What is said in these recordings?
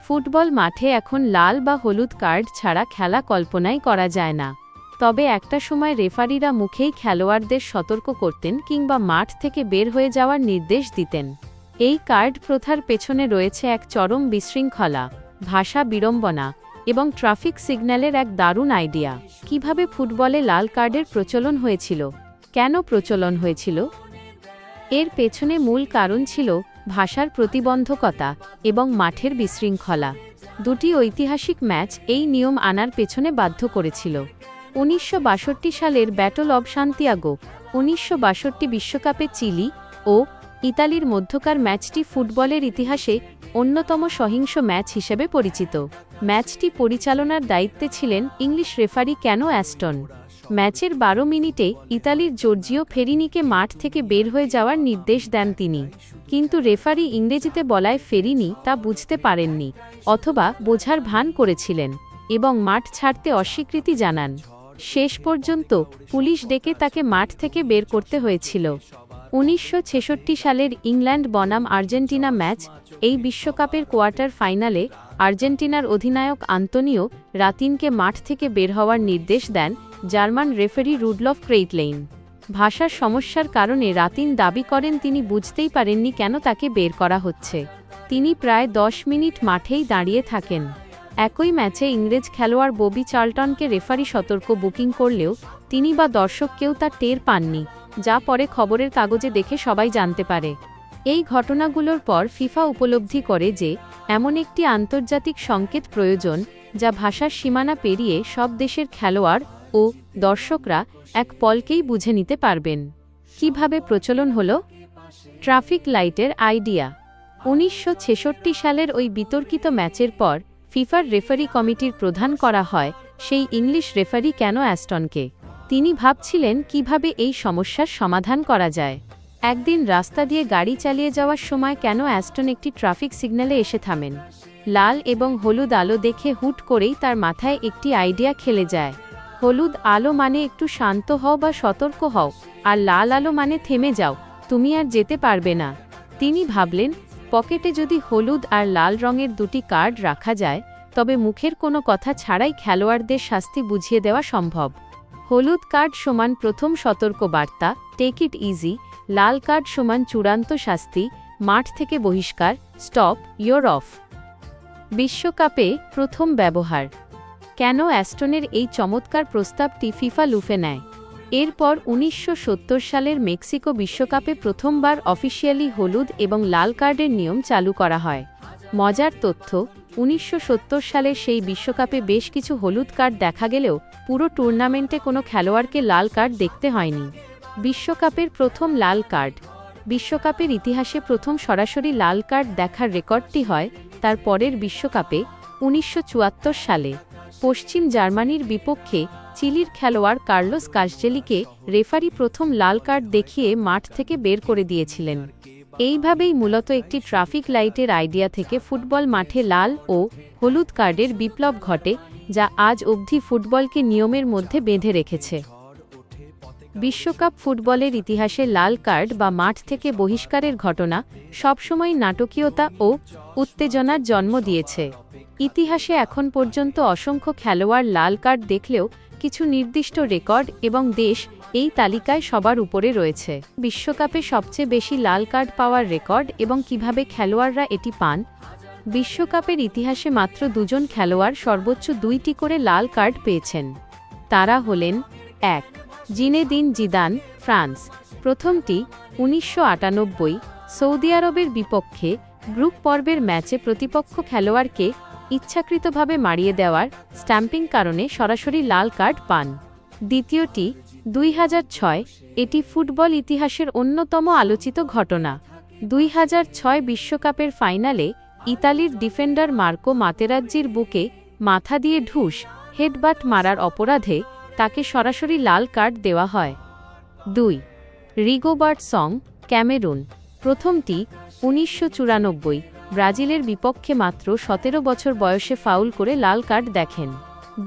Football মাঠে এখন লাল বা হলুদ কার্ড ছাড়া খেলা কল্পনাই করা যায় না। তবে একটা সময় রেফারিরা মুখেই খেলোয়াড়দের সতর্ক করতেন কিংবা মাঠ থেকে বের হয়ে যাওয়ার নির্দেশ দিতেন। এই কার্ড প্রথার পেছনে রয়েছে এক চরম বিশৃঙ্খলা, ভাষা বিড়ম্বনা এবং ট্রাফিক সিগন্যালের এক দারুণ আইডিয়া। কিভাবে ফুটবলে লাল কার্ডের প্রচলন হয়েছিল, কেন প্রচলন হয়েছিল? এর পেছনে মূল কারণ ছিল ভাষার প্রতিবন্ধকতা এবং মাঠের বিশৃঙ্খলা। দুটি ঐতিহাসিক ম্যাচ এই নিয়ম আনার পেছনে বাধ্য করেছিল। 1962 সালের ব্যাটল অব সান্তিয়াগো, 1962 বিশ্বকাপে চিলি ও ইতালির মধ্যকার ম্যাচটি ফুটবলের ইতিহাসে অন্যতম সহিংস ম্যাচ হিসেবে পরিচিত। ম্যাচটি পরিচালনার দায়িত্বে ছিলেন ইংলিশ রেফারি কেন অ্যাস্টন। ম্যাচের 12 মিনিটে ইতালির জর্জিও ফেরিনিকে মাঠ থেকে বের হয়ে যাওয়ার নির্দেশ দেন তিনি, কিন্তু রেফারি ইংরেজিতে বলায় ফেরিনি তা বুঝতে পারেননি অথবা বোঝার ভান করেছিলেন এবং মাঠ ছাড়তে অস্বীকৃতি জানান। শেষ পর্যন্ত পুলিশ ডেকে তাকে মাঠ থেকে বের করতে হয়েছিল। 1966 সালের ইংল্যান্ড বনাম আর্জেন্টিনা ম্যাচ, এই বিশ্বকাপের কোয়ার্টার ফাইনালে আর্জেন্টিনার অধিনায়ক আন্তোনিও রাতিনকে মাঠ থেকে বের হওয়ার নির্দেশ দেন জার্মান রেফারি রুডলফ ক্রেইটলেইন। ভাষার সমস্যার কারণে রাতিন দাবি করেন তিনি বুঝতেই পারেননি কেন তাকে বের করা হচ্ছে। তিনি প্রায় 10 মিনিট মাঠেই দাঁড়িয়ে থাকেন। একই ম্যাচে ইংরেজ খেলোয়াড় ববি চার্লটনকে রেফারি সতর্ক বুকিং করলেও তিনি বা দর্শক কেউ তা টের পাননি, যা পরে খবরের কাগজে দেখে সবাই জানতে পারে। এই ঘটনাগুলোর পর ফিফা উপলব্ধি করে যে এমন একটি আন্তর্জাতিক সংকেত প্রয়োজন যা ভাষার সীমানা পেরিয়ে সব দেশের খেলোয়াড় ও দর্শকরা এক পলকেই বুঝে নিতে পারবেন। কিভাবে প্রচলন হলো? ট্রাফিক লাইটের আইডিয়া। 1966 সালের ওই বিতর্কিত ম্যাচের পর ফিফার রেফারি কমিটির প্রধান করা হয় সেই ইংলিশ রেফারি কেন অ্যাস্টনকে। তিনি ভাবছিলেন কিভাবে এই সমস্যার সমাধান করা যায়। একদিন রাস্তা দিয়ে গাড়ি চালিয়ে যাওয়ার সময় কেন অ্যাস্টন একটি ট্রাফিক সিগন্যালে এসে থামেন। লাল এবং হলুদ আলো দেখে হুট করেই তার মাথায় একটি আইডিয়া খেলে যায়। হলুদ আলো মানে একটু শান্ত হও বা সতর্ক হও, আর লাল আলো মানে থেমে যাও, তুমি আর যেতে পারবে না। তিনি ভাবলেন, পকেটে যদি হলুদ আর লাল রঙের দুটি কার্ড রাখা যায় তবে মুখের কোনো কথা ছাড়াই খেলোয়াড়দের শাস্তি বুঝিয়ে দেওয়া সম্ভব। হলুদ কার্ড সমান প্রথম সতর্ক বার্তা, টেক ইট ইজি। লাল কার্ড সমান চূড়ান্ত শাস্তি, মাঠ থেকে বহিষ্কার, স্টপ, ইউর অফ। বিশ্বকাপে প্রথম ব্যবহার। কেন অ্যাস্টনের এই চমৎকার প্রস্তাবটি ফিফা লুফে নেয়? এরপর 1970 সালের মেক্সিকো বিশ্বকাপে প্রথমবার অফিসিয়ালি হলুদ এবং লাল কার্ডের নিয়ম চালু করা হয়। মজার তথ্য, 1970 সালের সেই বিশ্বকাপে বেশ কিছু হলুদ কার্ড দেখা গেলেও পুরো টুর্নামেন্টে কোনো খেলোয়াড়কে লাল কার্ড দেখতে হয়নি। বিশ্বকাপের প্রথম লাল কার্ড। বিশ্বকাপের ইতিহাসে প্রথম সরাসরি লাল কার্ড দেখার রেকর্ডটি হয় তার পরের বিশ্বকাপে 1974 সালে। পশ্চিম জার্মানির বিপক্ষে চিলির খেলোয়াড় কার্লোস কাসজেলিকে রেফারি প্রথম লাল কার্ড দেখিয়ে মাঠ থেকে বের করে দিয়েছিলেন। এইভাবেই মূলত একটি ট্রাফিক লাইটের আইডিয়া থেকে ফুটবল মাঠে লাল ও হলুদ কার্ডের বিপ্লব ঘটে, যা আজ অবধি ফুটবলকে নিয়মের মধ্যে বেঁধে রেখেছে। বিশ্বকাপ ফুটবলের ইতিহাসে লাল কার্ড বা মাঠ থেকে বহিষ্কারের ঘটনা সবসময় নাটকীয়তা ও উত্তেজনার জন্ম দিয়েছে। ইতিহাসে এখন পর্যন্ত অসংখ্য খেলোয়াড় লাল কার্ড দেখলেও কিছু নির্দিষ্ট রেকর্ড এবং দেশ এই তালিকায় সবার উপরে রয়েছে। বিশ্বকাপে সবচেয়ে বেশি লাল কার্ড পাওয়ার রেকর্ড এবং কিভাবে খেলোয়াড়রা এটি পান। বিশ্বকাপের ইতিহাসে মাত্র 2 জন খেলোয়াড় সর্বোচ্চ 2টি করে লাল কার্ড পেয়েছেন। তারা হলেন: 1. Zinedine Zidane, France. প্রথমটি 1998 সৌদি আরবের বিপক্ষে গ্রুপ পর্বের ম্যাচে প্রতিপক্ষ খেলোয়াড়কে ইচ্ছাকৃতভাবে মারিয়ে দেওয়ার স্ট্যাম্পিং কারণে সরাসরি লাল কার্ড পান। দ্বিতীয়টি 2006, এটি ফুটবল ইতিহাসের অন্যতম আলোচিত ঘটনা। 2006 বিশ্বকাপের ফাইনালে ইতালির ডিফেন্ডার মার্কো মাতেরাজ্জির বুকে মাথা দিয়ে ঢুস হেডবাট মারার অপরাধে তাকে সরাসরি লাল কার্ড দেওয়া হয়। 2. Rigobert Song, Cameroon. প্রথমটি 1994 ব্রাজিলের বিপক্ষে মাত্র 17 বছর বয়সে ফাউল করে লাল কার্ড দেখেন।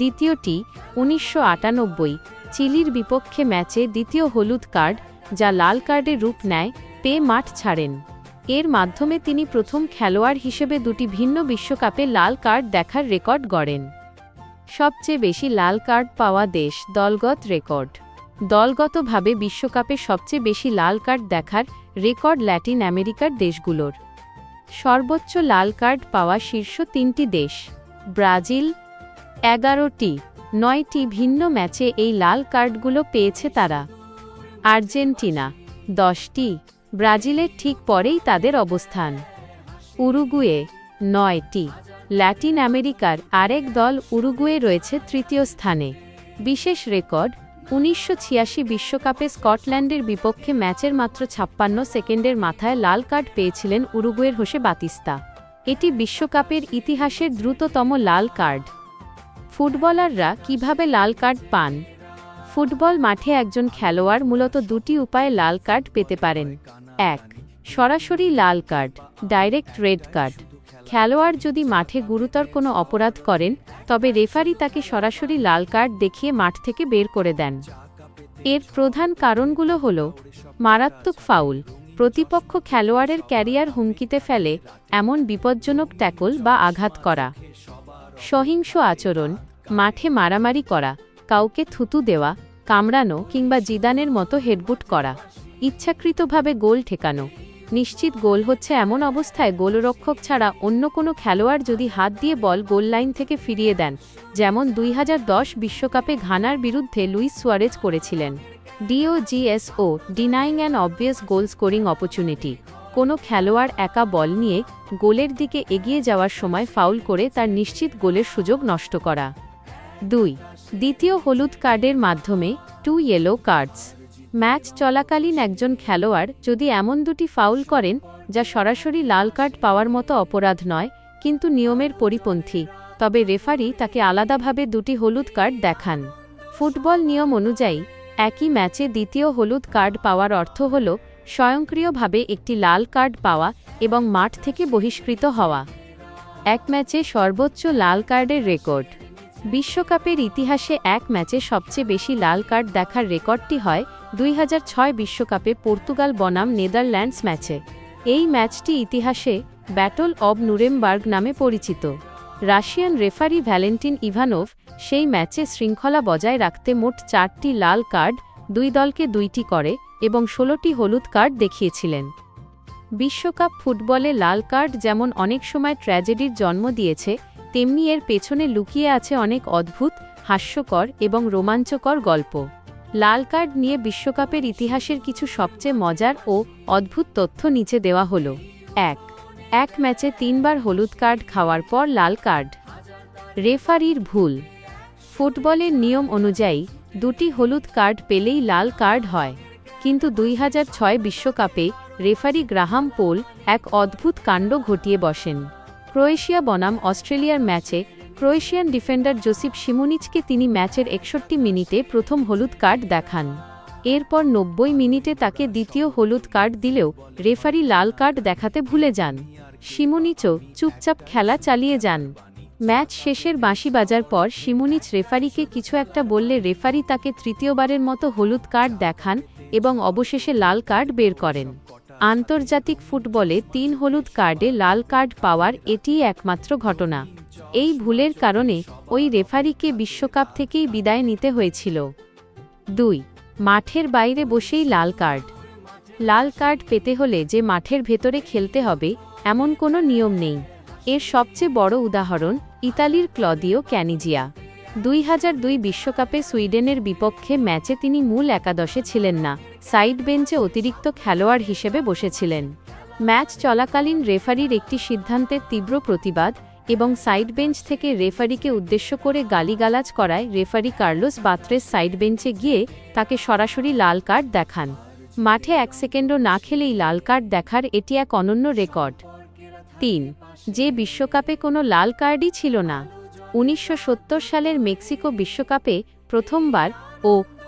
দ্বিতীয়টি 1998 চিলির বিপক্ষে ম্যাচে দ্বিতীয় হলুদ কার্ড, যা লাল কার্ডের রূপ নেয়, পেয়ে মাঠ ছাড়েন। এর মাধ্যমে তিনি প্রথম খেলোয়াড় হিসেবে দুটি ভিন্ন বিশ্বকাপে লাল কার্ড দেখার রেকর্ড গড়েন। সবচেয়ে বেশি লাল কার্ড পাওয়া দেশ দলগত রেকর্ড। দলগতভাবে বিশ্বকাপে সবচেয়ে বেশি লাল কার্ড দেখার রেকর্ড ল্যাটিন আমেরিকার দেশগুলোর। সর্বোচ্চ লাল কার্ড পাওয়া শীর্ষ 3টি দেশ: ব্রাজিল 11টি, 9টি ভিন্ন ম্যাচে এই লাল কার্ডগুলো পেয়েছে তারা। আর্জেন্টিনা 10টি, ব্রাজিলের ঠিক পরেই তাদের অবস্থান। উরুগুয়ে 9টি। ল্যাটিন আমেরিকার আরেক দল উরুগুয়ে রয়েছে তৃতীয় স্থানে। বিশেষ রেকর্ড: 1986 বিশ্বকাপে স্কটল্যান্ডের বিপক্ষে ম্যাচের মাত্র 56 সেকেন্ডের মাথায় লাল কার্ড পেয়েছিলেন উরুগুয়ের হোসে বাতিস্তা। এটি বিশ্বকাপের ইতিহাসের দ্রুততম লাল কার্ড। ফুটবলাররা কিভাবে লাল কার্ড পান? ফুটবল মাঠে একজন খেলোয়াড় মূলত দুটি উপায়ে লাল কার্ড পেতে পারেন। 1. সরাসরি লাল কার্ড, ডাইরেক্ট রেড কার্ড। খেলোয়াড় যদি মাঠে গুরুতর কোনো অপরাধ করেন, তবে রেফারি তাকে সরাসরি লাল কার্ড দেখিয়ে মাঠ থেকে বের করে দেন। এর প্রধান কারণগুলো হল: মারাত্মক ফাউল, প্রতিপক্ষ খেলোয়াড়ের ক্যারিয়ার হুমকিতে ফেলে এমন বিপজ্জনক ট্যাকল বা আঘাত করা; সহিংস আচরণ, মাঠে মারামারি করা, কাউকে থুতু দেওয়া, কামড়ানো কিংবা জিদানের মতো হেডবুট করা; ইচ্ছাকৃতভাবে গোল ঠেকানো। নিশ্চিত গোল হচ্ছে এমন অবস্থায় গোলরক্ষক ছাড়া অন্য কোনো খেলোয়াড় যদি হাত দিয়ে বল গোল লাইন থেকে ফিরিয়ে দেন, যেমন 2010 বিশ্বকাপে ঘানার বিরুদ্ধে লুইস সুয়ারেজ করেছিলেন। DOGSO, denying an obvious goal scoring opportunity. কোনো খেলোয়াড় একা বল নিয়ে গোলের দিকে এগিয়ে যাওয়ার সময় ফাউল করে তার নিশ্চিত গোলের সুযোগ নষ্ট করা। 2. দ্বিতীয় হলুদ কার্ডের মাধ্যমে 2 ইয়েলো কার্ডস। ম্যাচ চলাকালীন একজন খেলোয়াড় যদি এমন দুটি ফাউল করেন যা সরাসরি লাল কার্ড পাওয়ার মতো অপরাধ নয়, কিন্তু নিয়মের পরিপন্থী, তবে রেফারি তাকে আলাদাভাবে দুটি হলুদ কার্ড দেখান। ফুটবল নিয়ম অনুযায়ী একই ম্যাচে দ্বিতীয় হলুদ কার্ড পাওয়ার অর্থ হল স্বয়ংক্রিয়ভাবে একটি লাল কার্ড পাওয়া এবং মাঠ থেকে বহিষ্কৃত হওয়া। এক ম্যাচে সর্বোচ্চ লাল কার্ডের রেকর্ড। বিশ্বকাপের ইতিহাসে এক ম্যাচে সবচেয়ে বেশি লাল কার্ড দেখার রেকর্ডটি হয় 2006 বিশ্বকাপে পর্তুগাল বনাম নেদারল্যান্ডস ম্যাচে। এই ম্যাচটি ইতিহাসে ব্যাটল অব নুরেমবার্গ নামে পরিচিত। রাশিয়ান রেফারি ভ্যালেন্টিন ইভানোভ সেই ম্যাচে শৃঙ্খলা বজায় রাখতে মোট 4টি লাল কার্ড, 2 দলকে 2টি করে এবং 16টি হলুদ কার্ড দেখিয়েছিলেন। বিশ্বকাপ ফুটবলে লাল কার্ড যেমন অনেক সময় ট্র্যাজেডির জন্ম দিয়েছে, তেমনি এর পেছনে লুকিয়ে আছে অনেক অদ্ভুত, হাস্যকর এবং রোমাঞ্চকর গল্প। লাল কার্ড নিয়ে বিশ্বকাপের ইতিহাসের কিছু সবচেয়ে মজার ও অদ্ভুত তথ্য নিচে দেওয়া হল। 1. এক ম্যাচে 3 বার হলুদ কার্ড খাওয়ার পর লাল কার্ড। রেফারির ভুল। ফুটবলের নিয়ম অনুযায়ী 2টি হলুদ কার্ড পেলেই লাল কার্ড হয়, কিন্তু 2006 বিশ্বকাপে রেফারি গ্রাহাম পোল এক অদ্ভুত কাণ্ড ঘটিয়ে বসেন। ক্রোয়েশিয়া বনাম অস্ট্রেলিয়ার ম্যাচে ক্রোয়েশিয়ান ডিফেন্ডার জোসিপ শিমুনিচকে তিনি ম্যাচের 61 মিনিটে প্রথম হলুদ কার্ড দেখান। এরপর 90 মিনিটে তাকে দ্বিতীয় হলুদ কার্ড দিলেও রেফারি লাল কার্ড দেখাতে ভুলে যান। শিমুনিচও চুপচাপ খেলা চালিয়ে যান। ম্যাচ শেষের বাঁশি বাজার পর শিমুনিচ রেফারিকে কিছু একটা বললে রেফারি তাকে তৃতীয়বারের মতো হলুদ কার্ড দেখান এবং অবশেষে লাল কার্ড বের করেন। আন্তর্জাতিক ফুটবলে 3 হলুদ কার্ডে লাল কার্ড পাওয়ার এটিই একমাত্র ঘটনা। এই ভুলের কারণে ওই রেফারিকে বিশ্বকাপ থেকেই বিদায় নিতে হয়েছিল। 2. মাঠের বাইরে বসেই লাল কার্ড। লাল কার্ড পেতে হলে যে মাঠের ভেতরে খেলতে হবে এমন কোনো নিয়ম নেই। এর সবচেয়ে বড় উদাহরণ ইতালির ক্লদিও ক্যানিজিয়া। 2002 বিশ্বকাপে সুইডেনের বিপক্ষে ম্যাচে তিনি মূল একাদশে ছিলেন না, সাইড বেঞ্চে অতিরিক্ত খেলোয়াড় হিসেবে বসেছিলেন। ম্যাচ চলাকালীন রেফারির একটি সিদ্ধান্তের তীব্র প্রতিবাদ এবং সাইড বেঞ্চ থেকে রেফারিকে উদ্দেশ্য করে গালিগালাজ করায় রেফারি কার্লোস বাত্রেস সাইড বেঞ্চে গিয়ে তাকে সরাসরি লাল কার্ড দেখান। মাঠে 1 সেকেন্ডও না খেলেই লাল কার্ড দেখার এটি এক অনন্য রেকর্ড। 3. যে বিশ্বকাপে কোনো লাল কার্ডই ছিল না। 1970 সালের মেক্সিকো বিশ্বকাপে প্রথমবার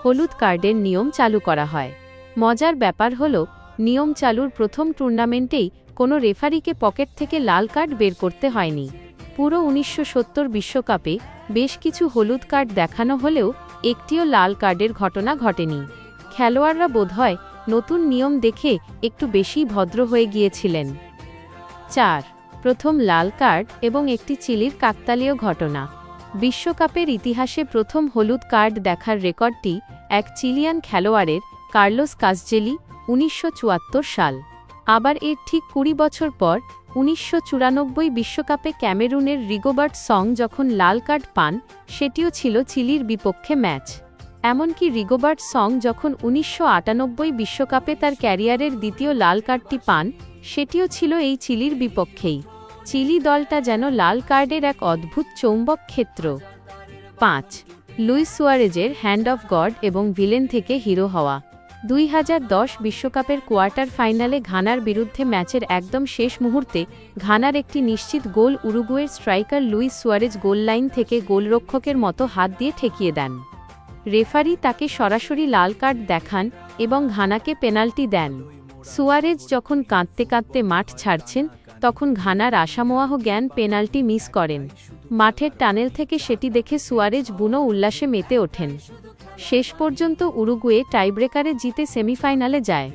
হলুদ কার্ডের নিয়ম চালু করা হয়। মজার ব্যাপার হল, নিয়ম চালুর প্রথম টুর্নামেন্টেই কোনো রেফারিকে পকেট থেকে লাল কার্ড বের করতে হয়নি। পুরো 1970 বিশ্বকাপে বেশ কিছু হলুদ কার্ড দেখানো হলেও একটিও লাল কার্ডের ঘটনা ঘটেনি। খেলোয়াড়রা বোধহয় নতুন নিয়ম দেখে একটু বেশি ভদ্র হয়ে গিয়েছিলেন। 4. প্রথম লাল কার্ড এবং একটি চিলির কাকতালীয় ঘটনা। বিশ্বকাপের ইতিহাসে প্রথম হলুদ কার্ড দেখার রেকর্ডটি এক চিলিয়ান খেলোয়াড়ের, কার্লোস কাসজেলি, 1974 সাল। আবার এর ঠিক 20 বছর পর 1994 বিশ্বকাপে ক্যামেরুনের রিগোবার্ট সং যখন লাল কার্ড পান, সেটিও ছিল চিলির বিপক্ষে ম্যাচ। এমনকি রিগোবার্ট সং যখন 1998 বিশ্বকাপে তার ক্যারিয়ারের দ্বিতীয় লাল কার্ডটি পান, সেটিও ছিল এই চিলির বিপক্ষেই। চিলি দলটা যেন লাল কার্ডের এক অদ্ভুত চৌম্বক ক্ষেত্র। 5. লুইস সুয়ারেজের হ্যান্ড অফ গড এবং ভিলেন থেকে হিরো হওয়া। 2010 বিশ্বকাপের কোয়ার্টার ফাইনালে ঘানার বিরুদ্ধে ম্যাচের একদম শেষ মুহূর্তে ঘানার একটি নিশ্চিত গোল উরুগুয়ের striker Luis Suarez goal line থেকে গোলরক্ষকের মতো হাত দিয়ে ঠেকিয়ে দেন। রেফারি তাকে সরাসরি লাল কার্ড দেখান এবং ঘানাকে পেনাল্টি দেন। সুয়ারেজ যখন কাঁদতে কাঁদতে মাঠ ছাড়ছেন, তখন ঘানার আশামোয়াহ জ্ঞান পেনাল্টি মিস করেন। মাঠের টানেল থেকে সেটি দেখে সুয়ারেজ বুনো উল্লাসে মেতে ওঠেন। শেষ পর্যন্ত উরুগুয়ে টাইব্রেকারে জিতে সেমিফাইনালে যায়।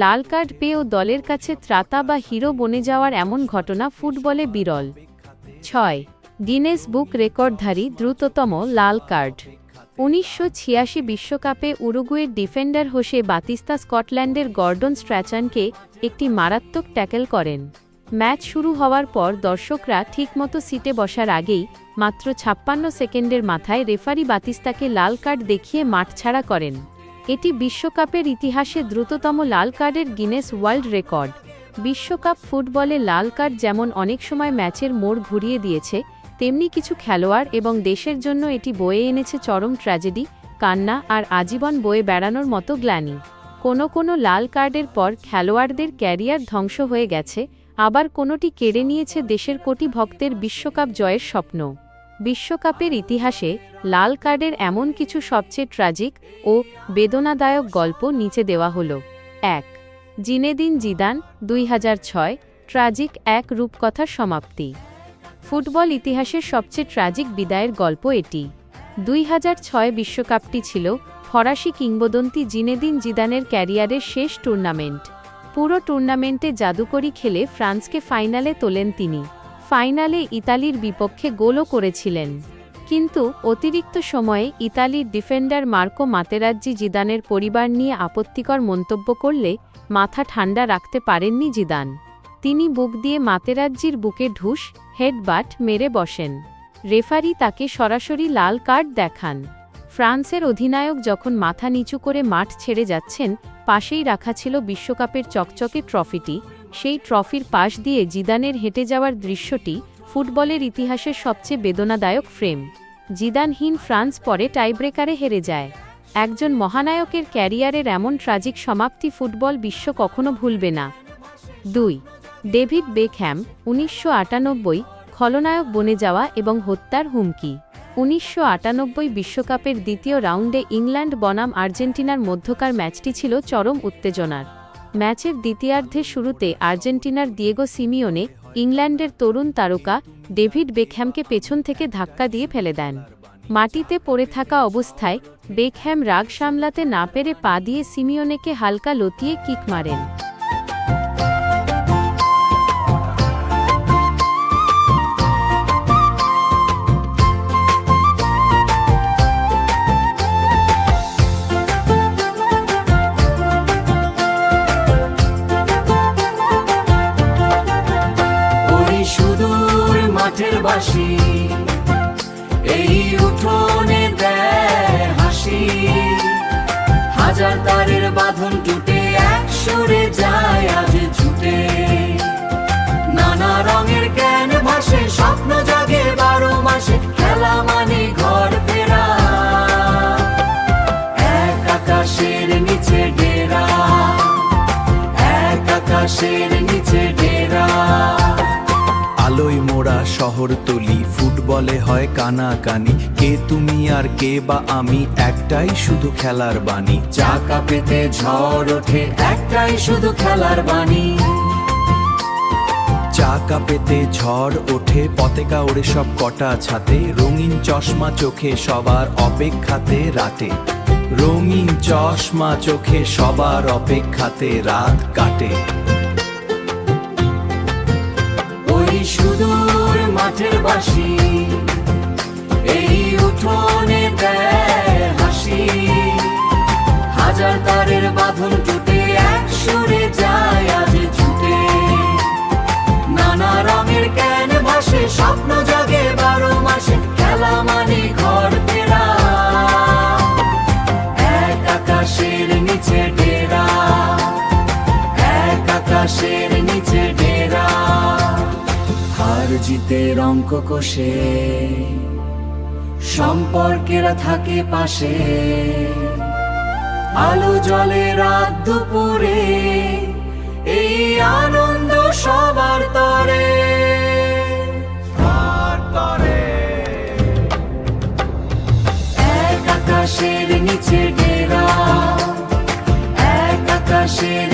লাল কার্ড পেয়েও দলের কাছে ত্রাতা বা হিরো বনে যাওয়ার এমন ঘটনা ফুটবলে বিরল। 6. গিনেস বুক রেকর্ডধারী দ্রুততম লাল কার্ড। 1986 বিশ্বকাপে উরুগুয়ের ডিফেন্ডার হোসে বাতিস্তা স্কটল্যান্ডের গর্ডন স্ট্র্যাচানকে একটি মারাত্মক ট্যাকেল করেন। ম্যাচ শুরু হওয়ার পর দর্শকরা ঠিকমতো সিটে বসার আগেই মাত্র 56 সেকেন্ডের মাথায় রেফারি বাতিস্তাকে লাল কার্ড দেখিয়ে মাঠ ছাড়া করেন। এটি বিশ্বকাপের ইতিহাসে দ্রুততম লাল কার্ডের গিনেস ওয়ার্ল্ড রেকর্ড। বিশ্বকাপ ফুটবলে লাল কার্ড যেমন অনেক সময় ম্যাচের মোড় ঘুরিয়ে দিয়েছে, তেমনি কিছু খেলোয়াড় এবং দেশের জন্য এটি বয়ে এনেছে চরম ট্র্যাজেডি, কান্না আর আজীবন বয়ে বেড়ানোর মতো গ্লানি। কোনো লাল কার্ডের পর খেলোয়াড়দের ক্যারিয়ার ধ্বংস হয়ে গেছে, আবার কোনোটি কেড়ে নিয়েছে দেশের কোটি ভক্তের বিশ্বকাপ জয়ের স্বপ্ন। বিশ্বকাপের ইতিহাসে লাল কার্ডের এমন কিছু সবচেয়ে ট্র্যাজিক ও বেদনাদায়ক গল্প নিচে দেওয়া হলো। 1. জিনেদিন জিদান, 2006, ট্র্যাজিক এক রূপকথার সমাপ্তি। ফুটবল ইতিহাসের সবচেয়ে ট্র্যাজিক বিদায়ের গল্প এটি। 2006 বিশ্বকাপটি ছিল ফরাসি কিংবদন্তি জিনেদিন জিদানের ক্যারিয়ারের শেষ টুর্নামেন্ট। পুরো টুর্নামেন্টে জাদুকরি খেলে ফ্রান্সকে ফাইনালে তোলেন তিনি। ফাইনালে ইতালির বিপক্ষে গোলও করেছিলেন। কিন্তু অতিরিক্ত সময়ে ইতালির ডিফেন্ডার মার্কো মাতেরাজ্জি জিদানের পরিবার নিয়ে আপত্তিকর মন্তব্য করলে মাথা ঠান্ডা রাখতে পারেননি জিদান। তিনি বুক দিয়ে মাতেরাজ্জির বুকে ঢুস হেডবাট মেরে বসেন। রেফারি তাকে সরাসরি লাল কার্ড দেখান। ফ্রান্সের অধিনায়ক যখন মাথা নিচু করে মাঠ ছেড়ে যাচ্ছেন, পাশেই রাখা ছিল বিশ্বকাপের চকচকে ট্রফিটি। সেই ট্রফির পাশ দিয়ে জিদানের হেঁটে যাওয়ার দৃশ্যটি ফুটবলের ইতিহাসের সবচেয়ে বেদনাদায়ক ফ্রেম। জিদানহীন ফ্রান্স পরে টাইব্রেকারে হেরে যায়। একজন মহানায়কের ক্যারিয়ারের এমন ট্র্যাজিক সমাপ্তি ফুটবল বিশ্ব কখনো ভুলবে না। 2. ডেভিড বেকহ্যাম, 1998, খলনায়ক বনে যাওয়া এবং হত্যার হুমকি। 1998 বিশ্বকাপের দ্বিতীয় রাউন্ডে ইংল্যান্ড বনাম আর্জেন্টিনার মধ্যকার ম্যাচটি ছিল চরম উত্তেজনার। ম্যাচের দ্বিতীয়ার্ধের শুরুতে আর্জেন্টিনার দিয়েগো সিমিওনে ইংল্যান্ডের তরুণ তারকা ডেভিড বেকহ্যামকে পেছন থেকে ধাক্কা দিয়ে ফেলে দেন। মাটিতে পড়ে থাকা অবস্থায় বেকহ্যাম রাগ সামলাতে না পেরে পা দিয়ে সিমিওনেকে হালকা লতিয়ে কিক মারেন। মাঠের বাঁশি এই উঠোনে দেয় হাসি, হাজার তারের বাঁধন টুটে এক সুরে যায় আজ ছুটে। নানা রঙের জ্ঞান ভাসে, স্বপ্ন জাগে 12 মাসে, খেলা মানে ঘর ফেরা। এক আকাশের নিচে ডেরা, এক আকাশের নিচে ডেরা। আলোয় মোড়া শহরতলি, ফুটবলে হয় কানাকানি, কে তুমি আর কে বা আমি, একটাই শুধু খেলার বাণী। চাকা পেতে ঝড় ওঠে, একটাই শুধু খেলার বাণী। চাকা পেতে ঝড় ওঠে, পতাকা ওড়ে সব কটা ছাতে, রঙিন চশমা চোখে সবার অপেক্ষাতে রাতে। রঙিন চশমা চোখে সবার অপেক্ষাতে রাত কাটে। ওই সুদূর মাঠের বাসি এই উঠোনে দেয় হাসি, হাজার তারের বাঁধন টুটে এক সুরে যায় আজ ছুটে। নানা রঙের ক্যান ভাসে, স্বপ্ন জাগে 12 মাসে, খেলা মানে ঘর ফেরা, এক আকাশের নিচে ডেরা, এক আকাশের নিচে ডেরা। হার জিতের অঙ্ক কষে সম্পর্কেরা থাকে পাশে, আলো জলে রাত দুপুরে, এই আনন্দ সবার তরে। এক আকাশের নিচে ডেরা, এক আকাশের